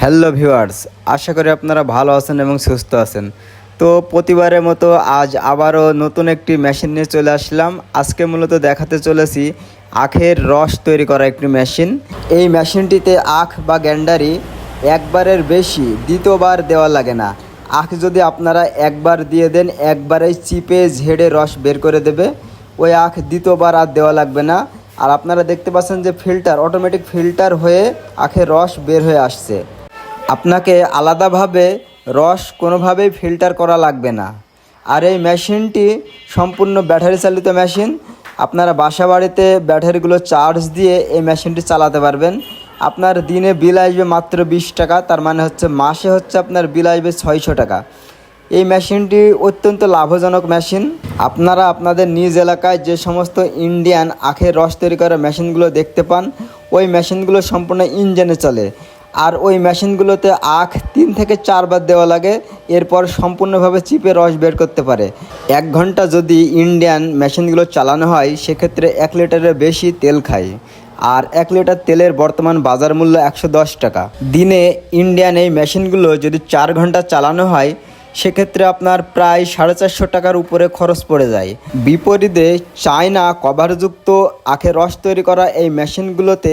Hello viewers, আশা করি আপনারা ভালো আছেন এবং সুস্থ আছেন। তো প্রতিবারের মতো আজ আবারও নতুন একটি মেশিন নিয়ে চলে আসলাম। আজকে মূলত দেখাতে চলেছি আখের রস তৈরি করা একটি মেশিন। এই মেশিনটিতে আখ বা গ্যান্ডারি একবারের বেশি দ্বিতীয়বার দেওয়া লাগে না। আখ যদি আপনারা একবার দিয়ে দেন, একবারেই চিপে ঝেড়ে রস বের করে দেবে। ওই আখ দ্বিতীয়বার আর দেওয়া লাগবে না। আর আপনারা দেখতে পাচ্ছেন যে অটোমেটিক ফিল্টার হয়ে আখের রস বের হয়ে আসছে। আপনাকে আলাদাভাবে রস কোনোভাবেই ফিল্টার করা লাগবে না। আর এই মেশিনটি সম্পূর্ণ ব্যাটারি চালিত মেশিন। আপনারা বাসা বাড়িতে ব্যাটারিগুলো চার্জ দিয়ে এই মেশিনটি চালাতে পারবেন। আপনার দিনে বিল আসবে মাত্র 20 টাকা, তার মানে হচ্ছে মাসে আপনার বিল আসবে 600 টাকা। এই মেশিনটি অত্যন্ত লাভজনক মেশিন। আপনারা আপনাদের নিজ এলাকায় যে সমস্ত ইন্ডিয়ান আখের রস তৈরি করার মেশিনগুলো দেখতে পান, ওই মেশিনগুলো সম্পূর্ণ ইঞ্জিনে চলে। আর ওই মেশিনগুলোতে আখ 3 থেকে 4 বার দেওয়া লাগে, এরপর সম্পূর্ণভাবে চিপে রস বের করতে পারে। 1 ঘন্টা যদি ইন্ডিয়ান মেশিনগুলো চালানো হয়, সেক্ষেত্রে 1 লিটারের বেশি তেল খায়। আর 1 লিটার তেলের বর্তমান বাজার মূল্য 110 টাকা। দিনে ইন্ডিয়ান এই মেশিনগুলো যদি 4 ঘন্টা চালানো হয়, সেক্ষেত্রে আপনার প্রায় 450 টাকার উপরে খরচ পড়ে যায়। বিপরীতে চায়না কভারযুক্ত আখের রস তৈরি করা এই মেশিনগুলোতে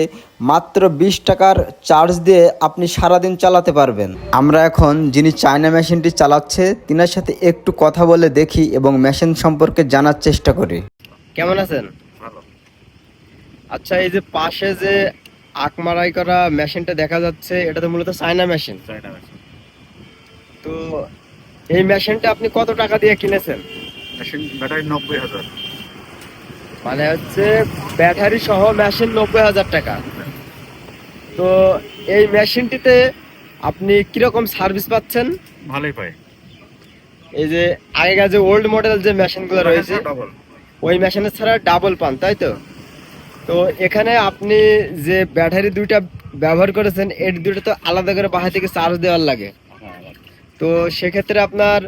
মাত্র 20 টাকার চার্জ দিয়ে আপনি সারাদিন চালাতে পারবেন। আমরা এখন যিনি চায়না মেশিনটি চালাচ্ছে তিনার সাথে একটু কথা বলে দেখি এবং মেশিন সম্পর্কে জানার চেষ্টা করি। কেমন আছেন? ভালো। আচ্ছা, এই যে পাশে যে আখ মারাই করা মেশিনটা দেখা যাচ্ছে, এটা তো মূলত চায়না মেশিন। তো এই মেশিনটা আপনি কত টাকা দিয়ে কিনেছেন? Machine battery 90,000। মানে হচ্ছে ব্যাটারি সহ মেশিন 90,000 টাকা। তো এই মেশিনটিতে আপনি কিরকম সার্ভিস পাচ্ছেন? ভালোই পাই। এই যে আগেকার যে ওল্ড মডেল যে মেশিনগুলো রয়েছে, ডাবল ওই মেশিনের ছাড়া ডাবল পান, তাই তো? তো এখানে আপনি যে ব্যাটারি দুইটা ব্যবহার করেছেন, এর দুটো তো আলাদা করে বাসা থেকে চার্জ দেওয়ার লাগে। তো সেক্ষেত্রে আপনার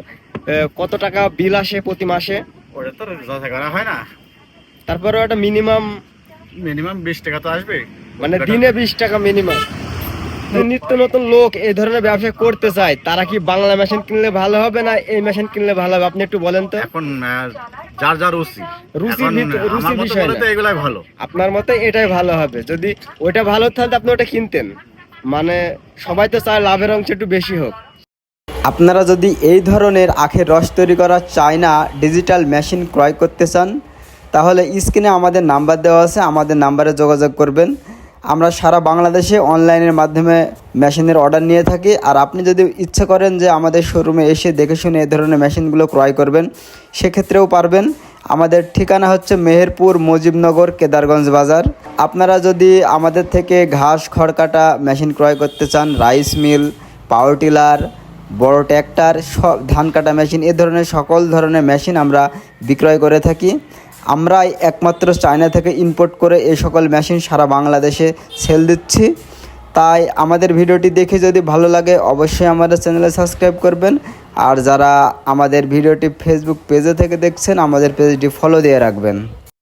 কত টাকা বিল আসে প্রতি মাসে? ওটা তো যাচাই করা হয় না। তারপরেও একটা মিনিমাম 20 টাকা তো আসবে। মানে দিনে 20 টাকা মিনিমাম। নিত্য নতুন লোক এই ধরনের ব্যবসা করতে চায়, তারা কি বাংলা মেশিন কিনলে ভালো হবে না এই মেশিন কিনলে ভালো হবে? আপনি একটু বলেন তো। এখন যার যার রুচি বিষয় না। এগুলাই ভালো। আপনার মতে এটাই ভালো হবে। যদি ওইটা ভালো থাকলে আপনি ওটা কিনতেন। মানে সবাই তো চায় লাভের অংশ একটু বেশি হোক। আপনারা যদি এই ধরনের আখের রস তৈরি করা চায়না ডিজিটাল মেশিন ক্রয় করতে চান, তাহলে স্ক্রিনে আমাদের নাম্বার দেওয়া আছে, আমাদের নাম্বারে যোগাযোগ করবেন। আমরা সারা বাংলাদেশে অনলাইনের মাধ্যমে মেশিনের অর্ডার নিয়ে থাকি। আর আপনি যদি ইচ্ছা করেন যে আমাদের শোরুমে এসে দেখে শুনে এই ধরনের মেশিনগুলো ক্রয় করবেন, সেক্ষেত্রেও পারবেন। আমাদের ঠিকানা হচ্ছে মেহেরপুর মুজিবনগর কেদারগঞ্জ বাজার। আপনারা যদি আমাদের থেকে ঘাস খড় কাটা মেশিন ক্রয় করতে চান, রাইস মিল, পাওয়ার টিলার, বড় ট্র্যাক্টর, সব ধান কাটা মেশিন, এ ধরনের সকল ধরনের মেশিন আমরা বিক্রয় করে থাকি। আমরাই একমাত্র চায়না থেকে ইম্পোর্ট করে এই সকল মেশিন সারা বাংলাদেশে সেল দিচ্ছি। তাই আমাদের ভিডিওটি দেখে যদি ভালো লাগে, অবশ্যই আমাদের চ্যানেলে সাবস্ক্রাইব করবেন। আর যারা আমাদের ভিডিওটি ফেসবুক পেজে থেকে দেখছেন, আমাদের পেজটি ফলো দিয়ে রাখবেন।